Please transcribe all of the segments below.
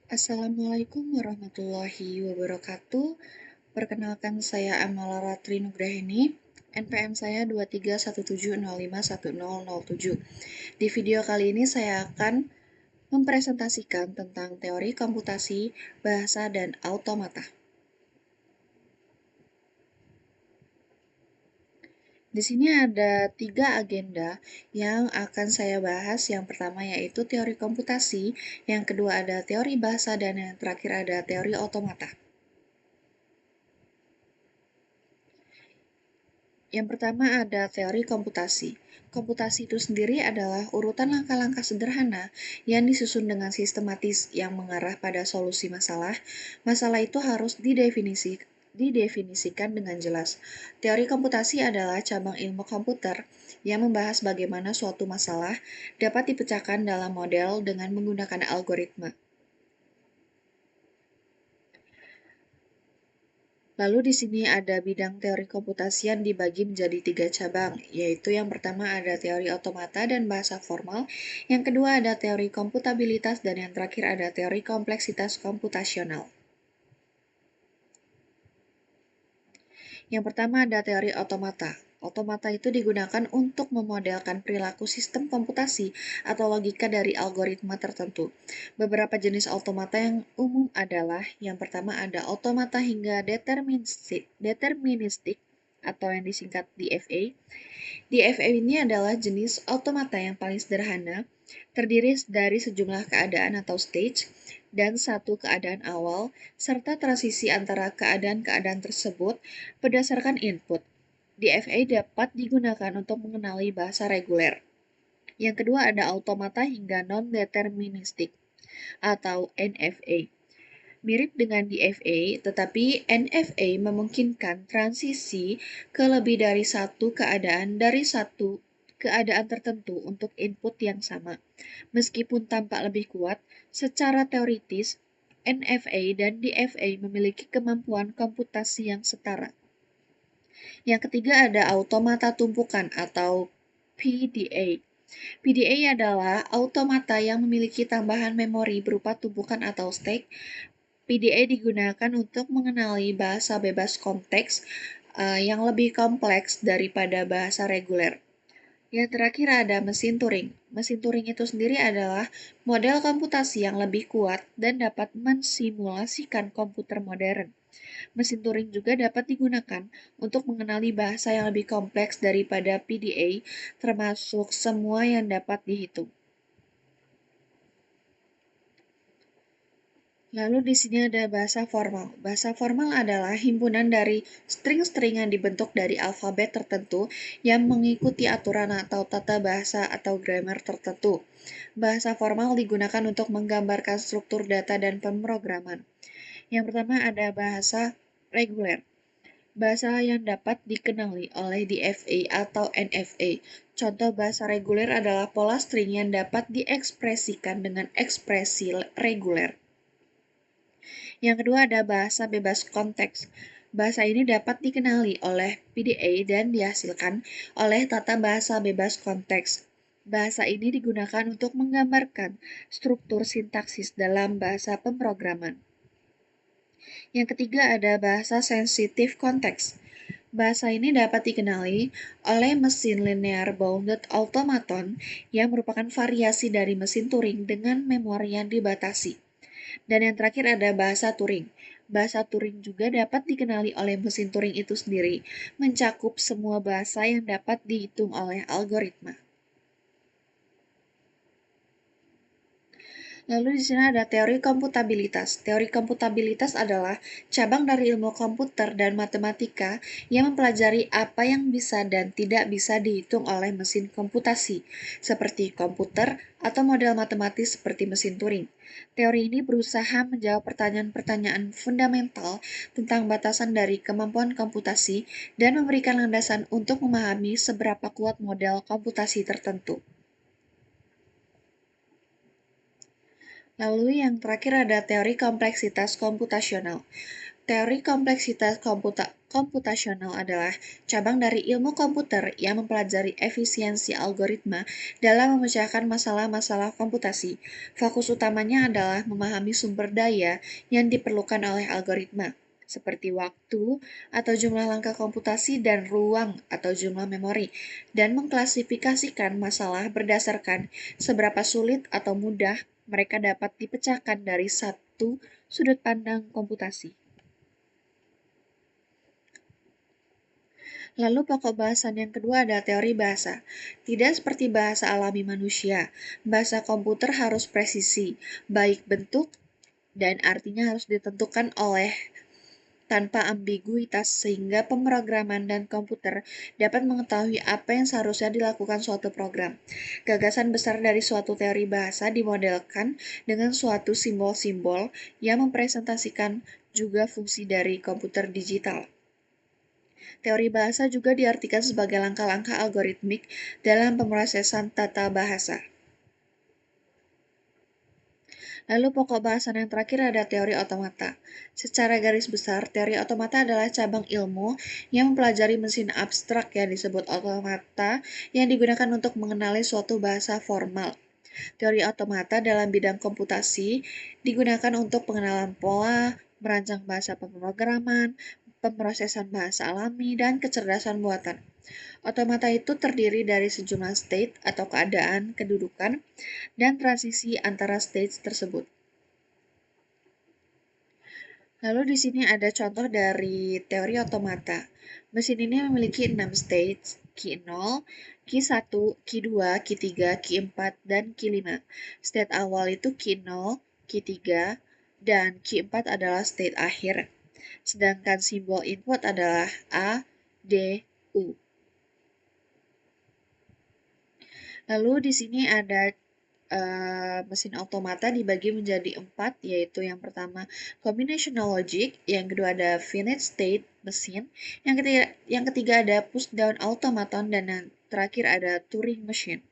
Assalamualaikum warahmatullahi wabarakatuh. Perkenalkan saya Amala Ratri Nugraheni. NPM saya 2317051007. Di video kali ini saya akan mempresentasikan tentang teori komputasi, bahasa, dan automata. Di sini ada 3 agenda yang akan saya bahas. Yang pertama yaitu teori komputasi, yang kedua ada teori bahasa, dan yang terakhir ada teori automata. Yang pertama ada teori komputasi. Komputasi itu sendiri adalah urutan langkah-langkah sederhana yang disusun dengan sistematis yang mengarah pada solusi masalah. Masalah itu harus didefinisikan dengan jelas. Teori komputasi adalah cabang ilmu komputer yang membahas bagaimana suatu masalah dapat dipecahkan dalam model dengan menggunakan algoritma. Lalu di sini ada bidang teori komputasi yang dibagi menjadi 3 cabang, yaitu yang pertama ada teori otomata dan bahasa formal, yang kedua ada teori komputabilitas, dan yang terakhir ada teori kompleksitas komputasional. Yang pertama ada teori otomata. Otomata itu digunakan untuk memodelkan perilaku sistem komputasi atau logika dari algoritma tertentu. Beberapa jenis otomata yang umum adalah, yang pertama ada otomata hingga deterministik atau yang disingkat DFA. DFA ini adalah jenis otomata yang paling sederhana, terdiri dari sejumlah keadaan atau stage, dan satu keadaan awal, serta transisi antara keadaan-keadaan tersebut berdasarkan input. DFA dapat digunakan untuk mengenali bahasa reguler. Yang kedua ada automata hingga non-deterministik atau NFA. Mirip dengan DFA, tetapi NFA memungkinkan transisi ke lebih dari satu keadaan dari satu keadaan tertentu untuk input yang sama. Meskipun tampak lebih kuat, secara teoritis, NFA dan DFA memiliki kemampuan komputasi yang setara. Yang ketiga ada automata tumpukan atau PDA. PDA adalah automata yang memiliki tambahan memori berupa tumpukan atau stack. PDA digunakan untuk mengenali bahasa bebas konteks yang lebih kompleks daripada bahasa reguler. Yang terakhir ada mesin Turing. Mesin Turing itu sendiri adalah model komputasi yang lebih kuat dan dapat mensimulasikan komputer modern. Mesin Turing juga dapat digunakan untuk mengenali bahasa yang lebih kompleks daripada PDA, termasuk semua yang dapat dihitung. Lalu di sini ada bahasa formal. Bahasa formal adalah himpunan dari string-string yang dibentuk dari alfabet tertentu yang mengikuti aturan atau tata bahasa atau grammar tertentu. Bahasa formal digunakan untuk menggambarkan struktur data dan pemrograman. Yang pertama ada bahasa reguler. Bahasa yang dapat dikenali oleh DFA atau NFA. Contoh bahasa reguler adalah pola string yang dapat diekspresikan dengan ekspresi reguler. Yang kedua ada bahasa bebas konteks. Bahasa ini dapat dikenali oleh PDA dan dihasilkan oleh tata bahasa bebas konteks. Bahasa ini digunakan untuk menggambarkan struktur sintaksis dalam bahasa pemrograman. Yang ketiga ada bahasa sensitif konteks. Bahasa ini dapat dikenali oleh mesin linear bounded automaton yang merupakan variasi dari mesin Turing dengan memori yang dibatasi. Dan yang terakhir ada bahasa Turing. Bahasa Turing juga dapat dikenali oleh mesin Turing itu sendiri, mencakup semua bahasa yang dapat dihitung oleh algoritma. Lalu di sini ada teori komputabilitas. Teori komputabilitas adalah cabang dari ilmu komputer dan matematika yang mempelajari apa yang bisa dan tidak bisa dihitung oleh mesin komputasi, seperti komputer atau model matematis seperti mesin Turing. Teori ini berusaha menjawab pertanyaan-pertanyaan fundamental tentang batasan dari kemampuan komputasi dan memberikan landasan untuk memahami seberapa kuat model komputasi tertentu. Lalu yang terakhir ada teori kompleksitas komputasional. Teori kompleksitas komputasional adalah cabang dari ilmu komputer yang mempelajari efisiensi algoritma dalam memecahkan masalah-masalah komputasi. Fokus utamanya adalah memahami sumber daya yang diperlukan oleh algoritma, seperti waktu atau jumlah langkah komputasi dan ruang atau jumlah memori, dan mengklasifikasikan masalah berdasarkan seberapa sulit atau mudah mereka dapat dipecahkan dari satu sudut pandang komputasi. Lalu pokok bahasan yang kedua adalah teori bahasa. Tidak seperti bahasa alami manusia, bahasa komputer harus presisi, baik bentuk dan artinya harus ditentukan oleh tanpa ambiguitas sehingga pemrograman dan komputer dapat mengetahui apa yang seharusnya dilakukan suatu program. Gagasan besar dari suatu teori bahasa dimodelkan dengan suatu simbol-simbol yang mempresentasikan juga fungsi dari komputer digital. Teori bahasa juga diartikan sebagai langkah-langkah algoritmik dalam pemrosesan tata bahasa. Lalu pokok bahasan yang terakhir ada teori otomata. Secara garis besar, teori otomata adalah cabang ilmu yang mempelajari mesin abstrak yang disebut otomata yang digunakan untuk mengenali suatu bahasa formal. Teori otomata dalam bidang komputasi digunakan untuk pengenalan pola, merancang bahasa pemrograman, pemrosesan bahasa alami, dan kecerdasan buatan. Otomata itu terdiri dari sejumlah state atau keadaan kedudukan dan transisi antara stage tersebut. Lalu di sini ada contoh dari teori otomata. Mesin ini memiliki 6 stage, Q 0, Q 1, Q 2, Q 3, Q 4, dan Q 5. State awal itu Q 0, Q 3, dan Q 4 adalah state akhir. Sedangkan simbol input adalah A, D, U. Lalu di sini ada mesin otomata dibagi menjadi 4, yaitu yang pertama combinational logic, yang kedua ada finite state mesin, yang ketiga ada push down automaton, dan yang terakhir ada Turing machine.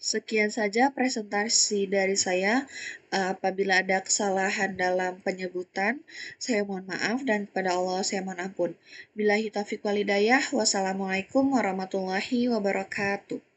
Sekian saja presentasi dari saya. Apabila ada kesalahan dalam penyebutan, saya mohon maaf, dan kepada Allah saya mohon ampun. Billahi taufiq walhidayah. Wassalamualaikum warahmatullahi wabarakatuh.